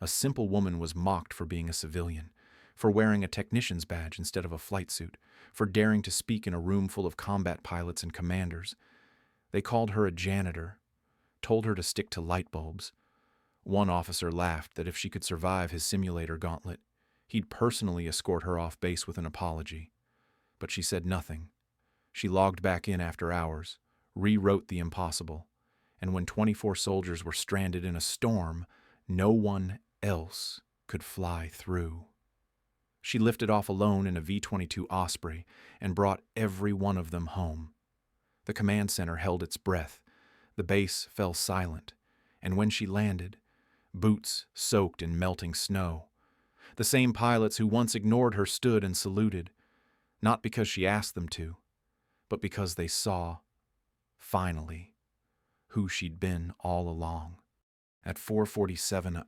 A simple woman was mocked for being a civilian, for wearing a technician's badge instead of a flight suit, for daring to speak in a room full of combat pilots and commanders. They called her a janitor, told her to stick to light bulbs. One officer laughed that if she could survive his simulator gauntlet, he'd personally escort her off base with an apology. But she said nothing. She logged back in after hours, rewrote the impossible, and when 24 soldiers were stranded in a storm, no one else could fly through. She lifted off alone in a V-22 Osprey and brought every one of them home. The command center held its breath. The base fell silent, and when she landed, boots soaked in melting snow, the same pilots who once ignored her stood and saluted, not because she asked them to, but because they saw, finally, who she'd been all along. At 4:47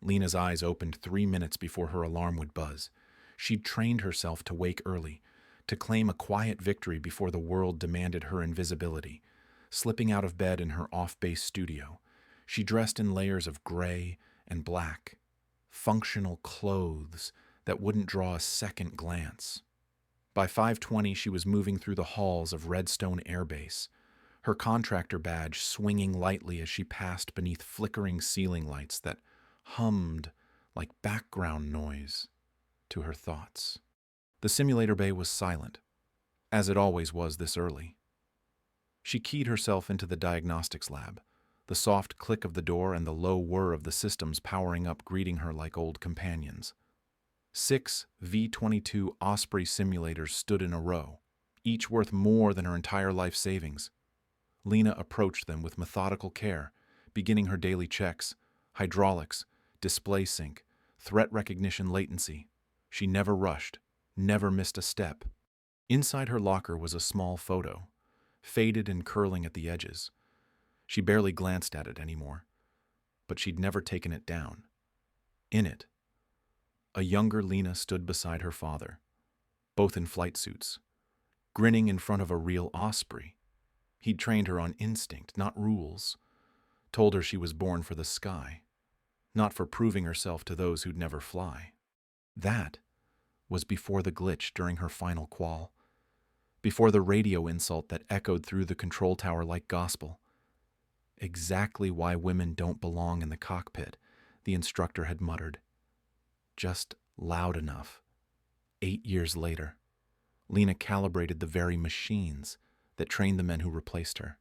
Lena's eyes opened 3 minutes before her alarm would buzz. She'd trained herself to wake early, to claim a quiet victory before the world demanded her invisibility. Slipping out of bed in her off-base studio, she dressed in layers of gray and black, functional clothes that wouldn't draw a second glance. By 5:20, she was moving through the halls of Redstone Air Base, her contractor badge swinging lightly as she passed beneath flickering ceiling lights that hummed like background noise to her thoughts. The simulator bay was silent, as it always was this early. She keyed herself into the diagnostics lab, the soft click of the door and the low whir of the systems powering up greeting her like old companions. 6 V-22 Osprey simulators stood in a row, each worth more than her entire life savings. Lena approached them with methodical care, beginning her daily checks: hydraulics, display sync, threat recognition latency. She never rushed, never missed a step. Inside her locker was a small photo, faded and curling at the edges. She barely glanced at it anymore, but she'd never taken it down. In it, a younger Lena stood beside her father, both in flight suits, grinning in front of a real Osprey. He'd trained her on instinct, not rules, told her she was born for the sky, not for proving herself to those who'd never fly. That was before the glitch during her final qual, before the radio insult that echoed through the control tower like gospel. Exactly why women don't belong in the cockpit, the instructor had muttered. Just loud enough. 8 years later, Lena calibrated the very machines that trained the men who replaced her.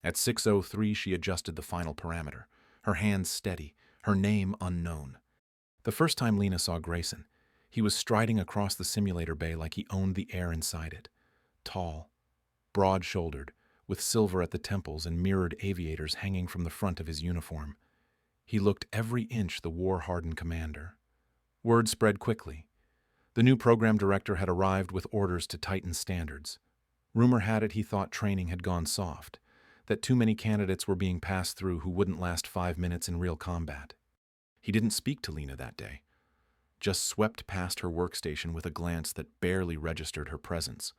At 6:03, she adjusted the final parameter, her hands steady, her name unknown. The first time Lena saw Grayson, he was striding across the simulator bay like he owned the air inside it. Tall, broad-shouldered, with silver at the temples and mirrored aviators hanging from the front of his uniform. He looked every inch the war-hardened commander. Word spread quickly. The new program director had arrived with orders to tighten standards. Rumor had it he thought training had gone soft, that too many candidates were being passed through who wouldn't last 5 minutes in real combat. He didn't speak to Lena that day, just swept past her workstation with a glance that barely registered her presence.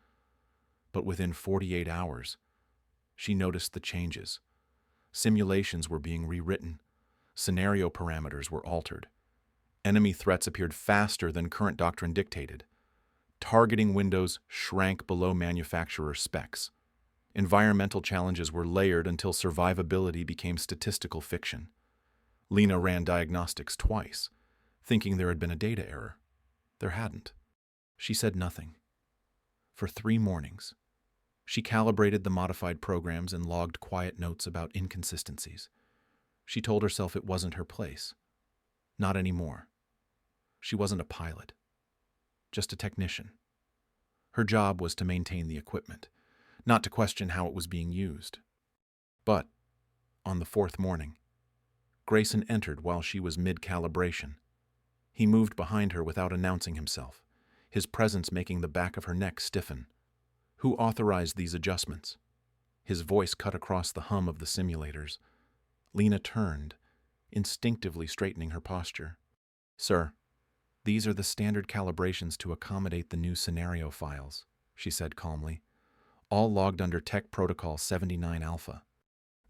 But within 48 hours, she noticed the changes. Simulations were being rewritten. Scenario parameters were altered. Enemy threats appeared faster than current doctrine dictated. Targeting windows shrank below manufacturer specs. Environmental challenges were layered until survivability became statistical fiction. Lena ran diagnostics twice, thinking there had been a data error. There hadn't. She said nothing. For 3 mornings, she calibrated the modified programs and logged quiet notes about inconsistencies. She told herself it wasn't her place. Not anymore. She wasn't a pilot, just a technician. Her job was to maintain the equipment, not to question how it was being used. But, on the 4th morning, Grayson entered while she was mid-calibration. He moved behind her without announcing himself, his presence making the back of her neck stiffen. Who authorized these adjustments? His voice cut across the hum of the simulators. Lena turned, instinctively straightening her posture. "Sir, these are the standard calibrations to accommodate the new scenario files," she said calmly. "All logged under Tech Protocol 79 Alpha."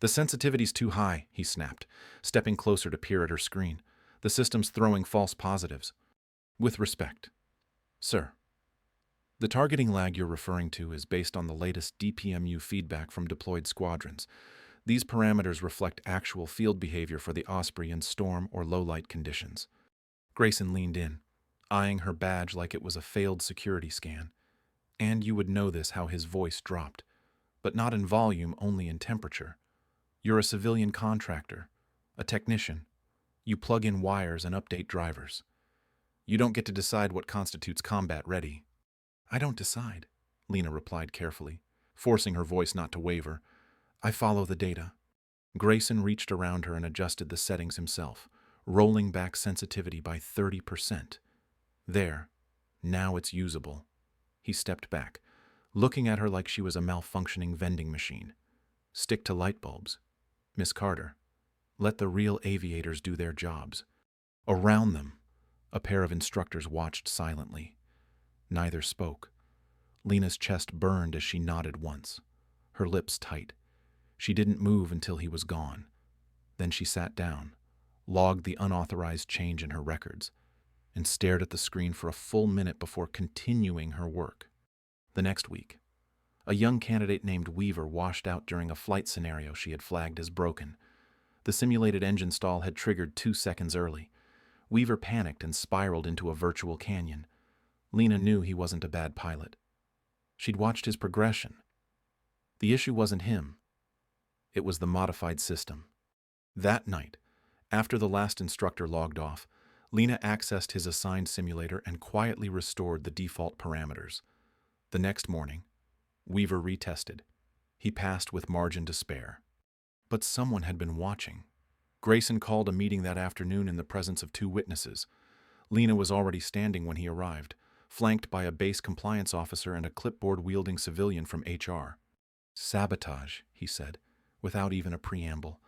"The sensitivity's too high," he snapped, stepping closer to peer at her screen. The system's throwing false positives. With respect, sir. The targeting lag you're referring to is based on the latest DPMU feedback from deployed squadrons. These parameters reflect actual field behavior for the Osprey in storm or low-light conditions. Grayson leaned in, eyeing her badge like it was a failed security scan. And you would know this how his voice dropped, but not in volume, only in temperature. You're a civilian contractor, a technician. You plug in wires and update drivers. You don't get to decide what constitutes combat ready. I don't decide, Lena replied carefully, forcing her voice not to waver. I follow the data. Grayson reached around her and adjusted the settings himself, rolling back sensitivity by 30%. There, now it's usable. He stepped back, looking at her like she was a malfunctioning vending machine. Stick to light bulbs. Miss Carter, let the real aviators do their jobs. Around them, a pair of instructors watched silently. Neither spoke. Lena's chest burned as she nodded once, her lips tight. She didn't move until he was gone. Then she sat down, logged the unauthorized change in her records, and stared at the screen for a full minute before continuing her work. The next week, a young candidate named Weaver washed out during a flight scenario she had flagged as broken. The simulated engine stall had triggered 2 seconds early. Weaver panicked and spiraled into a virtual canyon. Lena knew he wasn't a bad pilot. She'd watched his progression. The issue wasn't him. It was the modified system. That night, after the last instructor logged off, Lena accessed his assigned simulator and quietly restored the default parameters. The next morning, Weaver retested. He passed with margin to spare. But someone had been watching. Grayson called a meeting that afternoon in the presence of 2 witnesses. Lena was already standing when he arrived, flanked by a base compliance officer and a clipboard-wielding civilian from HR. Sabotage, he said, without even a preamble.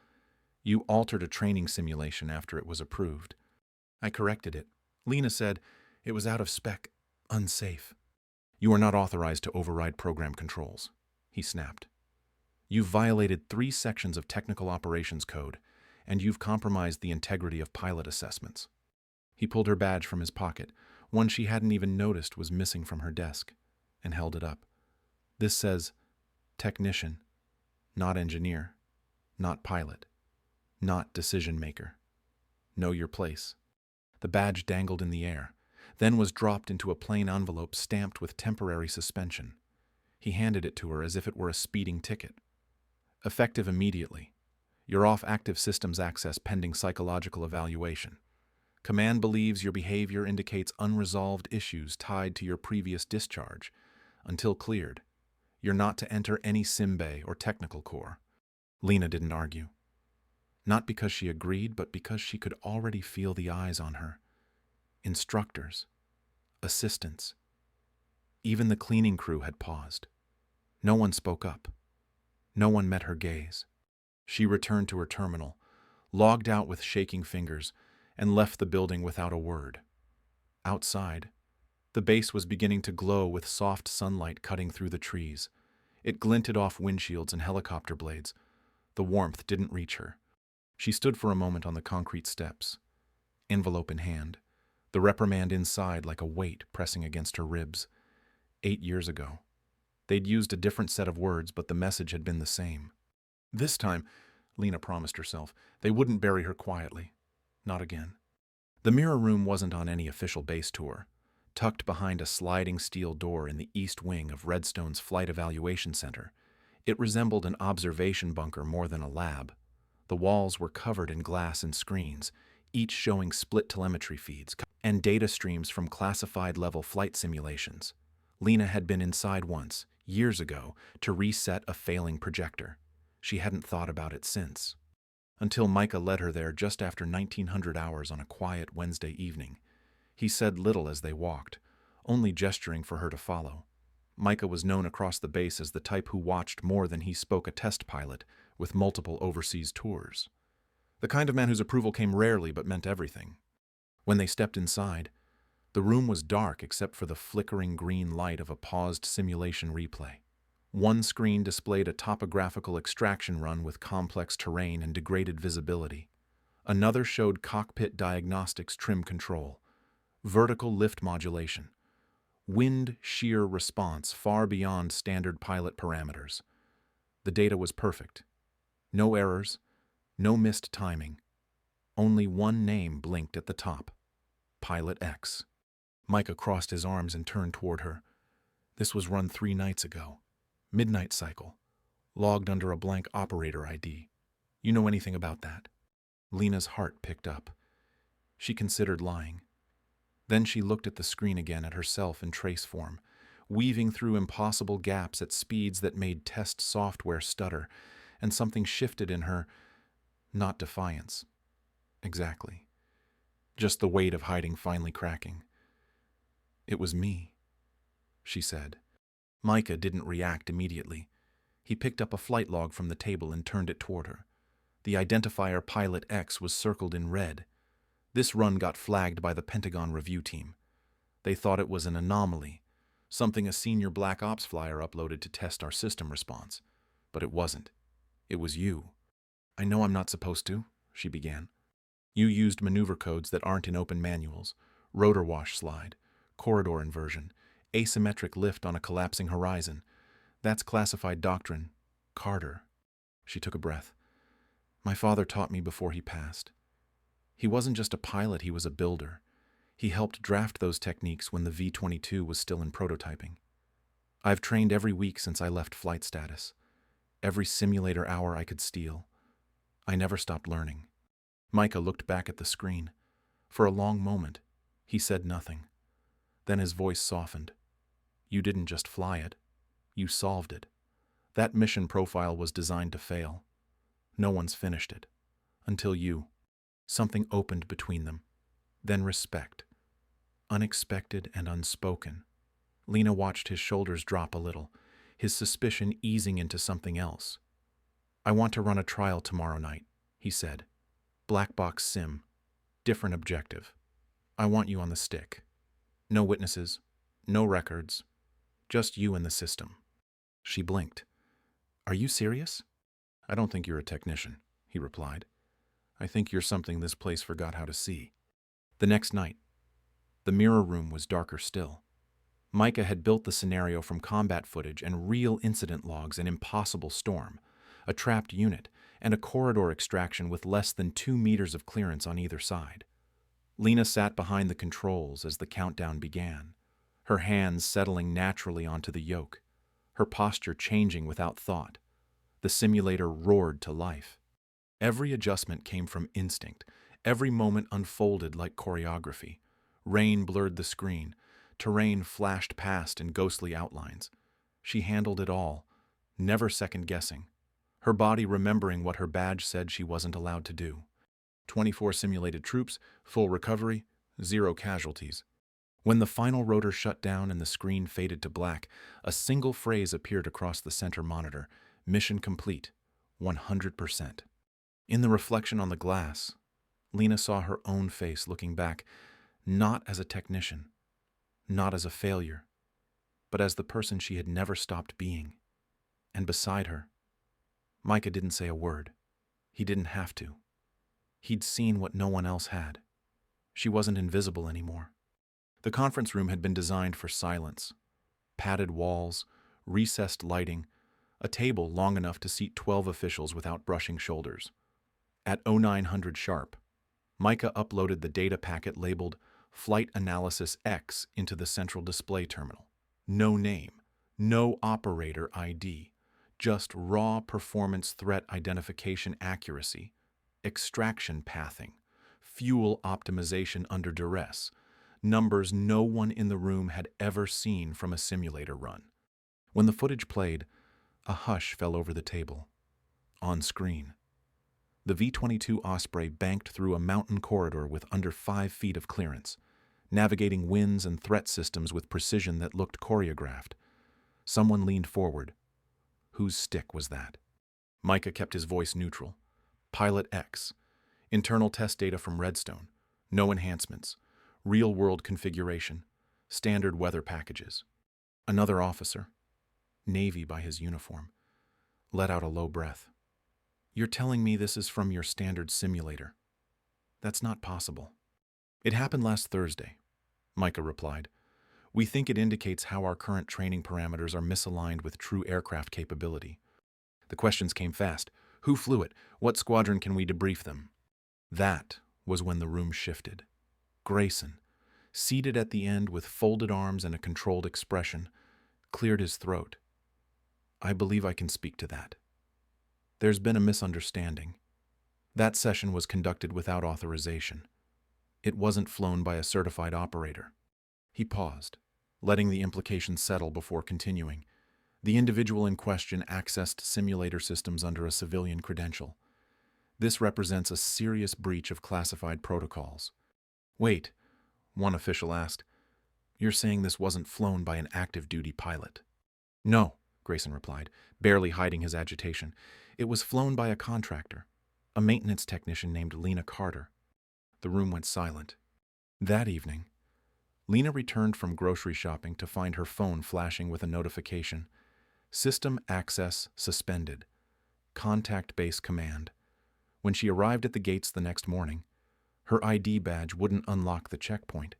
You altered a training simulation after it was approved. I corrected it. Lena said it was out of spec, unsafe. You are not authorized to override program controls, he snapped. You've violated 3 sections of technical operations code, and you've compromised the integrity of pilot assessments. He pulled her badge from his pocket, one she hadn't even noticed was missing from her desk, and held it up. This says, technician, not engineer, not pilot, not decision maker. Know your place. The badge dangled in the air, then was dropped into a plain envelope stamped with temporary suspension. He handed it to her as if it were a speeding ticket. Effective immediately. You're off active systems access pending psychological evaluation. Command believes your behavior indicates unresolved issues tied to your previous discharge. Until cleared, you're not to enter any sim bay or technical core. Lena didn't argue. Not because she agreed, but because she could already feel the eyes on her. Instructors. Assistants. Even the cleaning crew had paused. No one spoke up. No one met her gaze. She returned to her terminal, logged out with shaking fingers, and left the building without a word. Outside, the base was beginning to glow with soft sunlight cutting through the trees. It glinted off windshields and helicopter blades. The warmth didn't reach her. She stood for a moment on the concrete steps, envelope in hand, the reprimand inside like a weight pressing against her ribs. 8 years ago. They'd used a different set of words, but the message had been the same. This time, Lena promised herself, they wouldn't bury her quietly. Not again. The mirror room wasn't on any official base tour. Tucked behind a sliding steel door in the east wing of Redstone's Flight Evaluation Center, it resembled an observation bunker more than a lab. The walls were covered in glass and screens, each showing split telemetry feeds and data streams from classified-level flight simulations. Lena had been inside once, years ago, to reset a failing projector. She hadn't thought about it since. Until Micah led her there just after 1900 hours on a quiet Wednesday evening. He said little as they walked, only gesturing for her to follow. Micah was known across the base as the type who watched more than he spoke a test pilot, with multiple overseas tours. The kind of man whose approval came rarely but meant everything. When they stepped inside, the room was dark except for the flickering green light of a paused simulation replay. One screen displayed a topographical extraction run with complex terrain and degraded visibility. Another showed cockpit diagnostics trim control, vertical lift modulation, wind shear response far beyond standard pilot parameters. The data was perfect. No errors, no missed timing. Only one name blinked at the top: Pilot X. Micah crossed his arms and turned toward her. This was run 3 nights ago. Midnight cycle. Logged under a blank operator ID. You know anything about that? Lena's heart picked up. She considered lying. Then she looked at the screen again at herself in trace form, weaving through impossible gaps at speeds that made test software stutter, and something shifted in her. Not defiance. Exactly. Just the weight of hiding finally cracking. It was me, she said. Micah didn't react immediately. He picked up a flight log from the table and turned it toward her. The identifier Pilot X was circled in red. This run got flagged by the Pentagon review team. They thought it was an anomaly, something a senior Black Ops flyer uploaded to test our system response. But it wasn't. It was you. I know I'm not supposed to, she began. You used maneuver codes that aren't in open manuals: rotor wash slide, corridor inversion, asymmetric lift on a collapsing horizon. That's classified doctrine. Carter. She took a breath. My father taught me before he passed. He wasn't just a pilot, he was a builder. He helped draft those techniques when the V-22 was still in prototyping. I've trained every week since I left flight status. Every simulator hour I could steal. I never stopped learning. Micah looked back at the screen. For a long moment, he said nothing. Then his voice softened. You didn't just fly it. You solved it. That mission profile was designed to fail. No one's finished it. Until you. Something opened between them. Then respect. Unexpected and unspoken. Lena watched his shoulders drop a little, his suspicion easing into something else. I want to run a trial tomorrow night, he said. Black box sim. Different objective. I want you on the stick. No witnesses. No records. Just you and the system. She blinked. Are you serious? I don't think you're a technician, he replied. I think you're something this place forgot how to see. The next night, the mirror room was darker still. Micah had built the scenario from combat footage and real incident logs: an impossible storm, a trapped unit, and a corridor extraction with less than 2 meters of clearance on either side. Lena sat behind the controls as the countdown began, her hands settling naturally onto the yoke, her posture changing without thought. The simulator roared to life. Every adjustment came from instinct. Every moment unfolded like choreography. Rain blurred the screen. Terrain flashed past in ghostly outlines. She handled it all, never second-guessing, her body remembering what her badge said she wasn't allowed to do. 24 simulated troops, full recovery, 0 casualties. When the final rotor shut down and the screen faded to black, a single phrase appeared across the center monitor: mission complete, 100%. In the reflection on the glass, Lena saw her own face looking back, not as a technician, not as a failure, but as the person she had never stopped being. And beside her, Micah didn't say a word. He didn't have to. He'd seen what no one else had. She wasn't invisible anymore. The conference room had been designed for silence. Padded walls, recessed lighting, a table long enough to seat 12 officials without brushing shoulders. At 0900 sharp, Micah uploaded the data packet labeled Flight Analysis X into the central display terminal. No name, no operator ID, just raw performance threat identification accuracy, extraction pathing, fuel optimization under duress, numbers no one in the room had ever seen from a simulator run. When the footage played, a hush fell over the table. On screen, the V-22 Osprey banked through a mountain corridor with under 5 feet of clearance, navigating winds and threat systems with precision that looked choreographed. Someone leaned forward. Whose stick was that? Micah kept his voice neutral. Pilot X. Internal test data from Redstone. No enhancements. Real-world configuration. Standard weather packages. Another officer, Navy by his uniform, let out a low breath. You're telling me this is from your standard simulator? That's not possible. It happened last Thursday, Micah replied. We think it indicates how our current training parameters are misaligned with true aircraft capability. The questions came fast. Who flew it? What squadron can we debrief them? That was when the room shifted. Grayson, seated at the end with folded arms and a controlled expression, cleared his throat. I believe I can speak to that. There's been a misunderstanding. That session was conducted without authorization. It wasn't flown by a certified operator. He paused, letting the implications settle before continuing. The individual in question accessed simulator systems under a civilian credential. This represents a serious breach of classified protocols. Wait, one official asked. You're saying this wasn't flown by an active duty pilot? No, Grayson replied, barely hiding his agitation. It was flown by a contractor, a maintenance technician named Lena Carter. The room went silent. That evening, Lena returned from grocery shopping to find her phone flashing with a notification. System access suspended. Contact base command. When she arrived at the gates the next morning, her ID badge wouldn't unlock the checkpoint.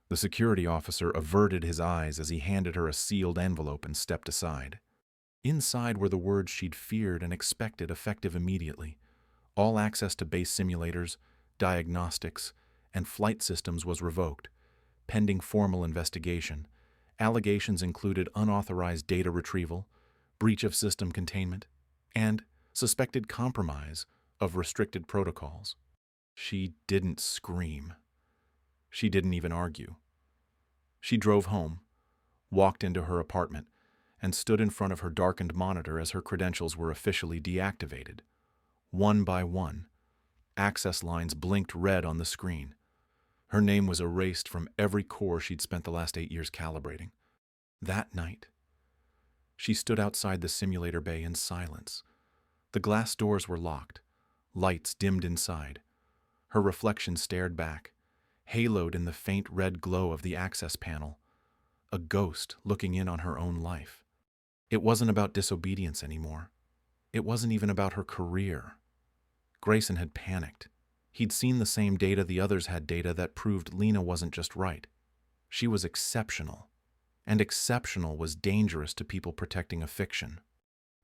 The security officer averted his eyes as he handed her a sealed envelope and stepped aside. Inside were the words she'd feared and expected effective immediately. All access to base simulators, diagnostics, and flight systems was revoked, pending formal investigation. Allegations included unauthorized data retrieval, breach of system containment, and suspected compromise of restricted protocols. She didn't scream. She didn't even argue. She drove home, walked into her apartment, and stood in front of her darkened monitor as her credentials were officially deactivated. One by one, access lines blinked red on the screen. Her name was erased from every core she'd spent the last 8 years calibrating. That night, she stood outside the simulator bay in silence. The glass doors were locked, lights dimmed inside. Her reflection stared back, haloed in the faint red glow of the access panel, a ghost looking in on her own life. It wasn't about disobedience anymore. It wasn't even about her career. Grayson had panicked. He'd seen the same data the others had, data that proved Lena wasn't just right. She was exceptional. And exceptional was dangerous to people protecting a fiction.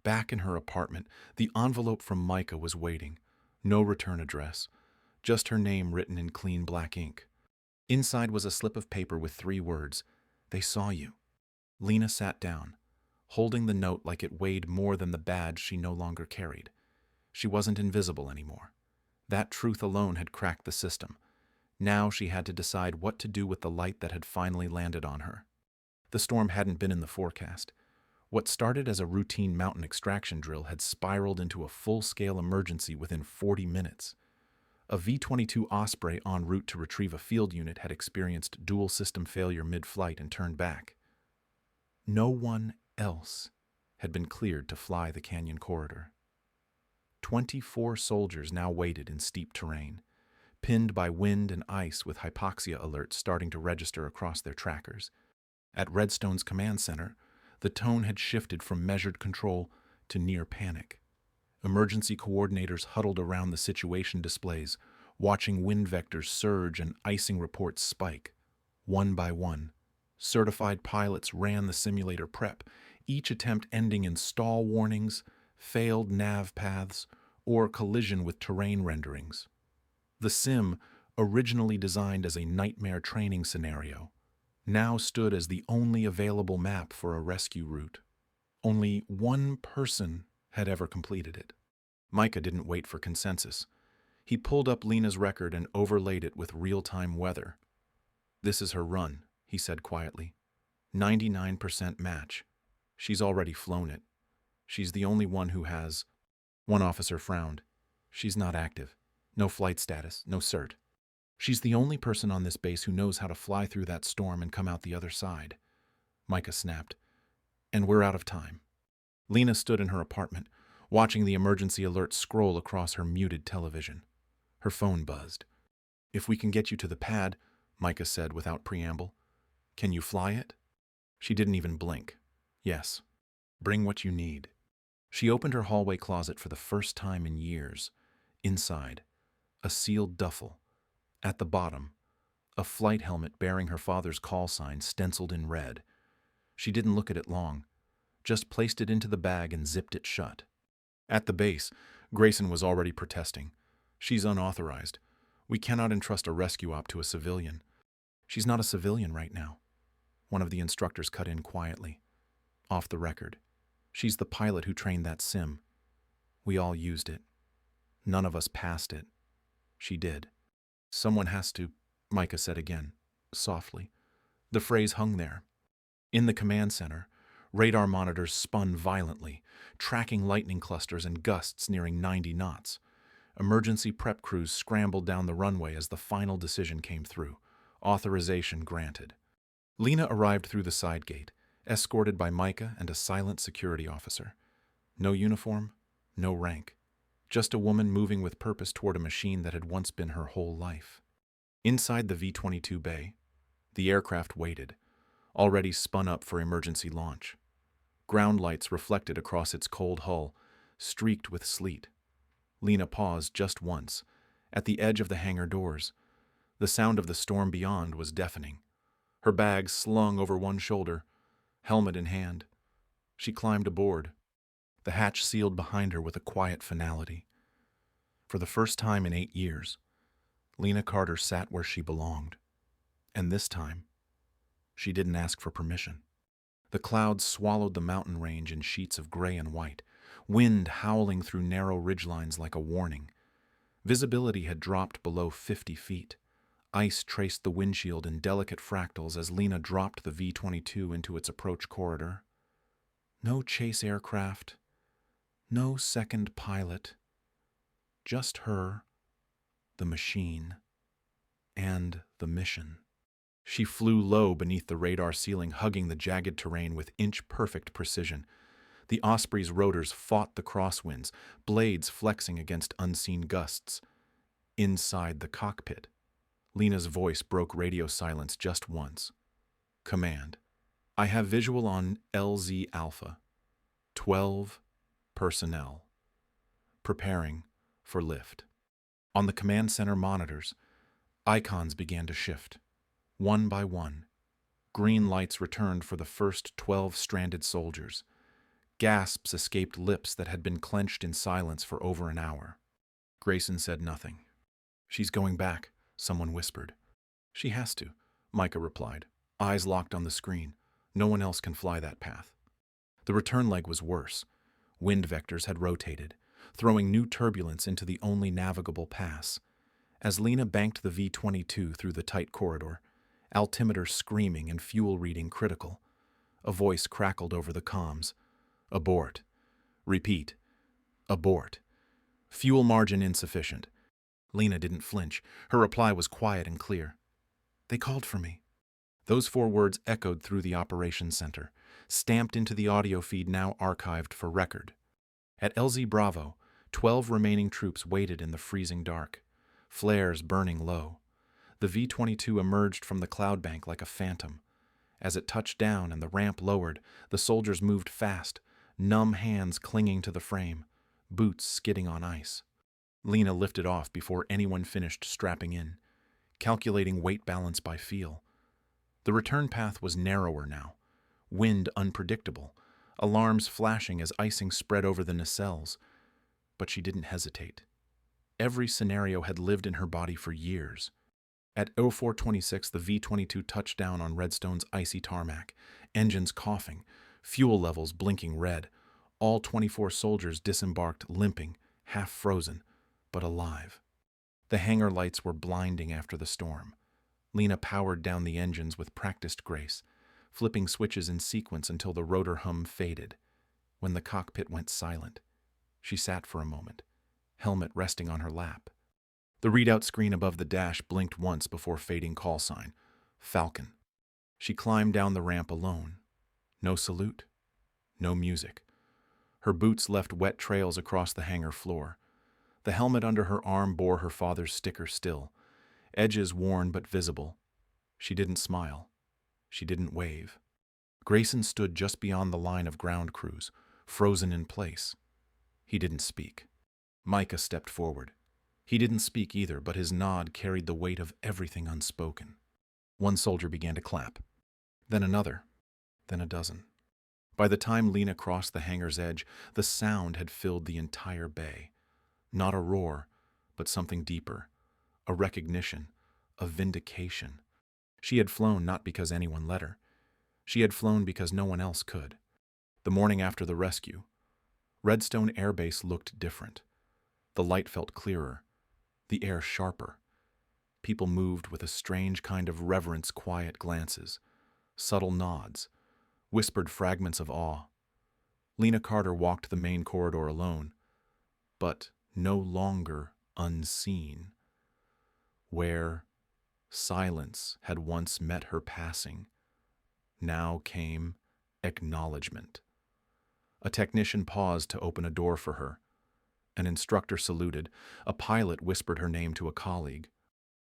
Back in her apartment, the envelope from Micah was waiting. No return address, just her name written in clean black ink. Inside was a slip of paper with 3 words, "They saw you." Lena sat down, holding the note like it weighed more than the badge she no longer carried. She wasn't invisible anymore. That truth alone had cracked the system. Now she had to decide what to do with the light that had finally landed on her. The storm hadn't been in the forecast. What started as a routine mountain extraction drill had spiraled into a full-scale emergency within 40 minutes. A V-22 Osprey en route to retrieve a field unit had experienced dual system failure mid-flight and turned back. No one else had been cleared to fly the canyon corridor. 24 soldiers now waited in steep terrain, pinned by wind and ice with hypoxia alerts starting to register across their trackers. At Redstone's command center, the tone had shifted from measured control to near panic. Emergency coordinators huddled around the situation displays, watching wind vectors surge and icing reports spike. One by one, certified pilots ran the simulator prep, each attempt ending in stall warnings, failed nav paths, or collision with terrain renderings. The sim, originally designed as a nightmare training scenario, now stood as the only available map for a rescue route. Only one person had ever completed it. Micah didn't wait for consensus. He pulled up Lena's record and overlaid it with real-time weather. "This is her run," he said quietly. 99% match. She's already flown it. She's the only one who has... One officer frowned. "She's not active. No flight status, no cert. She's the only person on this base who knows how to fly through that storm and come out the other side." Micah snapped. "And we're out of time." Lena stood in her apartment, watching the emergency alert scroll across her muted television. Her phone buzzed. "If we can get you to the pad," Micah said without preamble. "Can you fly it?" She didn't even blink. "Yes. Bring what you need." She opened her hallway closet for the first time in years. Inside, a sealed duffel, At the bottom, a flight helmet bearing her father's call sign stenciled in red. She didn't look at it long, just placed it into the bag and zipped it shut. At the base, Grayson was already protesting. "She's unauthorized. We cannot entrust a rescue op to a civilian." "She's not a civilian right now," one of the instructors cut in quietly. Off the record. "She's the pilot who trained that sim. We all used it. None of us passed it. She did." "Someone has to," Micah said again, softly. The phrase hung there. In the command center, radar monitors spun violently, tracking lightning clusters and gusts nearing 90 knots. Emergency prep crews scrambled down the runway as the final decision came through. Authorization granted. Lena arrived through the side gate, escorted by Micah and a silent security officer. No uniform, no rank. Just a woman moving with purpose toward a machine that had once been her whole life. Inside the V-22 bay, the aircraft waited, already spun up for emergency launch. Ground lights reflected across its cold hull, streaked with sleet. Lena paused just once, at the edge of the hangar doors. The sound of the storm beyond was deafening. Her bag slung over one shoulder, helmet in hand. She climbed aboard. The hatch sealed behind her with a quiet finality. For the first time in 8 years, Lena Carter sat where she belonged. And this time, she didn't ask for permission. The clouds swallowed the mountain range in sheets of gray and white, wind howling through narrow ridgelines like a warning. Visibility had dropped below 50 feet. Ice traced the windshield in delicate fractals as Lena dropped the V-22 into its approach corridor. No chase aircraft, no second pilot, just her, the machine, and the mission. She flew low beneath the radar ceiling, hugging the jagged terrain with inch-perfect precision. The Osprey's rotors fought the crosswinds, blades flexing against unseen gusts. Inside the cockpit, Lena's voice broke radio silence just once. "Command, I have visual on LZ Alpha. 12 personnel. Preparing for lift." On the command center monitors, icons began to shift. One by one, green lights returned for the first 12 stranded soldiers. Gasps escaped lips that had been clenched in silence for over an hour. Grayson said nothing. "She's going back," someone whispered. "She has to," Micah replied, eyes locked on the screen. "No one else can fly that path." The return leg was worse. Wind vectors had rotated, throwing new turbulence into the only navigable pass. As Lena banked the V-22 through the tight corridor, altimeter screaming and fuel reading critical, a voice crackled over the comms. "Abort. Repeat. Abort. Fuel margin insufficient." Lena didn't flinch. Her reply was quiet and clear. "They called for me." Those 4 words echoed through the operations center, stamped into the audio feed now archived for record. At LZ Bravo, 12 remaining troops waited in the freezing dark, flares burning low. The V-22 emerged from the cloud bank like a phantom. As it touched down and the ramp lowered, the soldiers moved fast, numb hands clinging to the frame, boots skidding on ice. Lena lifted off before anyone finished strapping in, calculating weight balance by feel. The return path was narrower now, wind unpredictable, alarms flashing as icing spread over the nacelles. But she didn't hesitate. Every scenario had lived in her body for years. At 0426, the V-22 touched down on Redstone's icy tarmac, engines coughing, fuel levels blinking red. All 24 soldiers disembarked limping, half frozen, but alive. The hangar lights were blinding after the storm. Lena powered down the engines with practiced grace, flipping switches in sequence until the rotor hum faded. When the cockpit went silent, she sat for a moment, helmet resting on her lap. The readout screen above the dash blinked once before fading call sign. Falcon. She climbed down the ramp alone. No salute. No music. Her boots left wet trails across the hangar floor. The helmet under her arm bore her father's sticker still, edges worn but visible. She didn't smile. She didn't wave. Grayson stood just beyond the line of ground crews, frozen in place. He didn't speak. Micah stepped forward. He didn't speak either, but his nod carried the weight of everything unspoken. One soldier began to clap, then another, then a dozen. By the time Lena crossed the hangar's edge, the sound had filled the entire bay. Not a roar, but something deeper, a recognition, a vindication. She had flown not because anyone let her. She had flown because no one else could. The morning after the rescue, Redstone Air Base looked different. The light felt clearer, the air sharper. People moved with a strange kind of reverence, quiet glances, subtle nods, whispered fragments of awe. Lena Carter walked the main corridor alone, but no longer unseen. Where silence had once met her passing, now came acknowledgement. A technician paused to open a door for her. An instructor saluted. A pilot whispered her name to a colleague.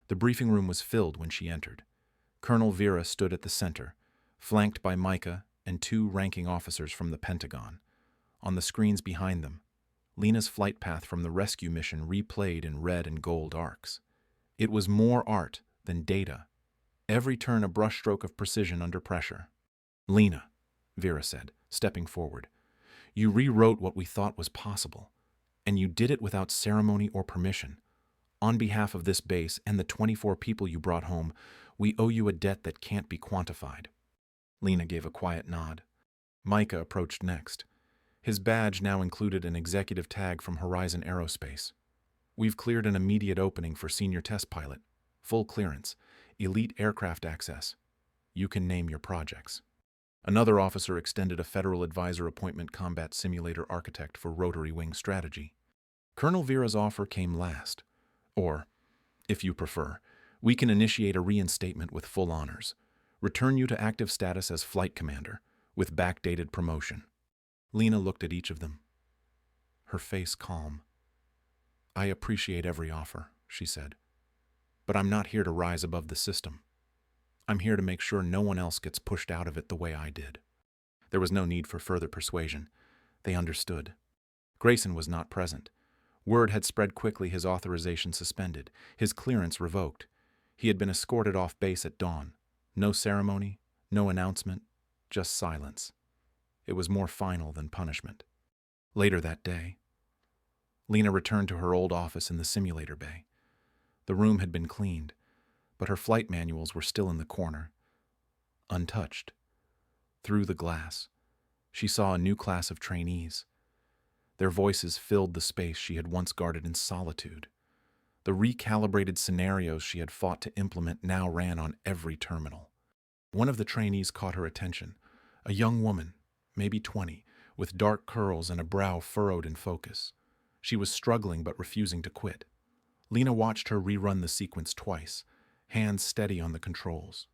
The briefing room was filled when she entered. Colonel Vera stood at the center, flanked by Micah and two ranking officers from the Pentagon. On the screens behind them, Lena's flight path from the rescue mission replayed in red and gold arcs. It was more art than data, every turn a brushstroke of precision under pressure. "Lena," Vera said, stepping forward, "you rewrote what we thought was possible, and you did it without ceremony or permission. On behalf of this base and the 24 people you brought home, we owe you a debt that can't be quantified." Lena gave a quiet nod. Micah approached next. His badge now included an executive tag from Horizon Aerospace. "We've cleared an immediate opening for senior test pilot. Full clearance. Elite aircraft access. You can name your projects." Another officer extended a Federal Advisor Appointment Combat Simulator Architect for Rotary Wing Strategy. Colonel Vera's offer came last. Or, if you prefer, we can initiate a reinstatement with full honors. Return you to active status as flight commander, with backdated promotion. Lena looked at each of them, her face calm. "I appreciate every offer," she said, "but I'm not here to rise above the system. I'm here to make sure no one else gets pushed out of it the way I did." There was no need for further persuasion. They understood. Grayson was not present. Word had spread quickly, his authorization suspended, his clearance revoked. He had been escorted off base at dawn. No ceremony, no announcement, just silence. It was more final than punishment. Later that day, Lena returned to her old office in the simulator bay. The room had been cleaned, but her flight manuals were still in the corner, untouched. Through the glass, she saw a new class of trainees. Their voices filled the space she had once guarded in solitude. The recalibrated scenarios she had fought to implement now ran on every terminal. One of the trainees caught her attention, a young woman, maybe 20, with dark curls and a brow furrowed in focus. She was struggling but refusing to quit. Lena watched her rerun the sequence twice, hands steady on the controls.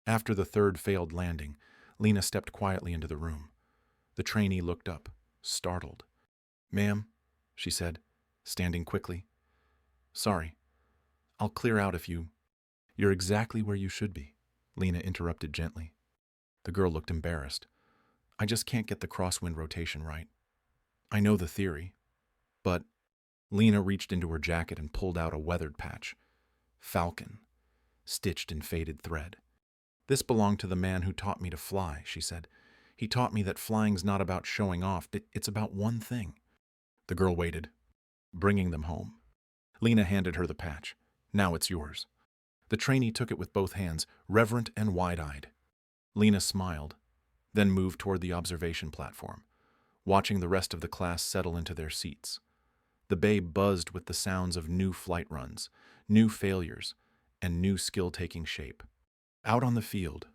After the third failed landing, Lena stepped quietly into the room. The trainee looked up, startled. "Ma'am," she said, standing quickly. "Sorry. I'll clear out if you—" "You're exactly where you should be," Lena interrupted gently. The girl looked embarrassed. "I just can't get the crosswind rotation right. I know the theory, but—" Lena reached into her jacket and pulled out a weathered patch. "Falcon," stitched in faded thread. "This belonged to the man who taught me to fly," she said. "He taught me that flying's not about showing off, it's about one thing." The girl waited, bringing them home. Lena handed her the patch. "Now it's yours." The trainee took it with both hands, reverent and wide-eyed. Lena smiled, then moved toward the observation platform, watching the rest of the class settle into their seats. The bay buzzed with the sounds of new flight runs, new failures, and new skill taking shape. Out on the field,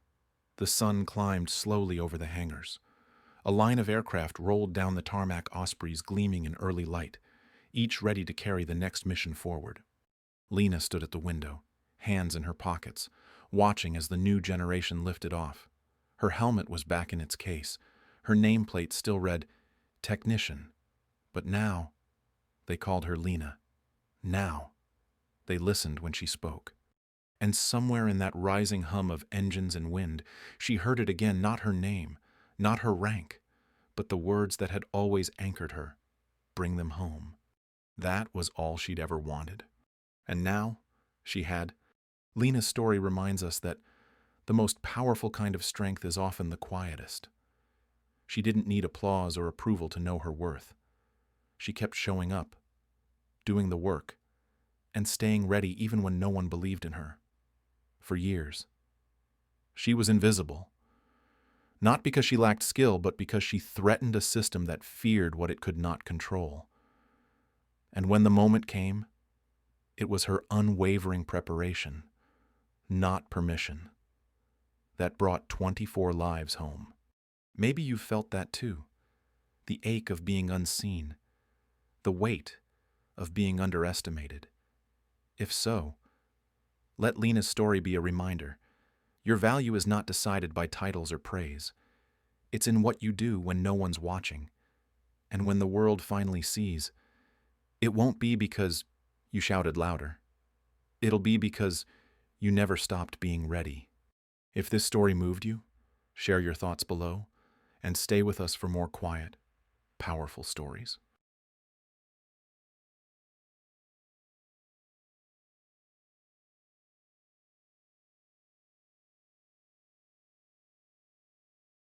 the sun climbed slowly over the hangars. A line of aircraft rolled down the tarmac Ospreys, gleaming in early light, each ready to carry the next mission forward. Lena stood at the window, hands in her pockets, watching as the new generation lifted off. Her helmet was back in its case. Her nameplate still read, "Technician." But now, they called her Lena. Now, they listened when she spoke. And somewhere in that rising hum of engines and wind, she heard it again, not her name, not her rank, but the words that had always anchored her. Bring them home. That was all she'd ever wanted. And now, she had. Lena's story reminds us that the most powerful kind of strength is often the quietest. She didn't need applause or approval to know her worth. She kept showing up, doing the work, and staying ready even when no one believed in her. For years. She was invisible. Not because she lacked skill, but because she threatened a system that feared what it could not control. And when the moment came, it was her unwavering preparation, not permission, that brought 24 lives home. Maybe you felt that too. The ache of being unseen, the weight of being underestimated. If so, let Lena's story be a reminder. Your value is not decided by titles or praise. It's in what you do when no one's watching. And when the world finally sees, it won't be because you shouted louder. It'll be because you never stopped being ready. If this story moved you, share your thoughts below and stay with us for more quiet, powerful stories.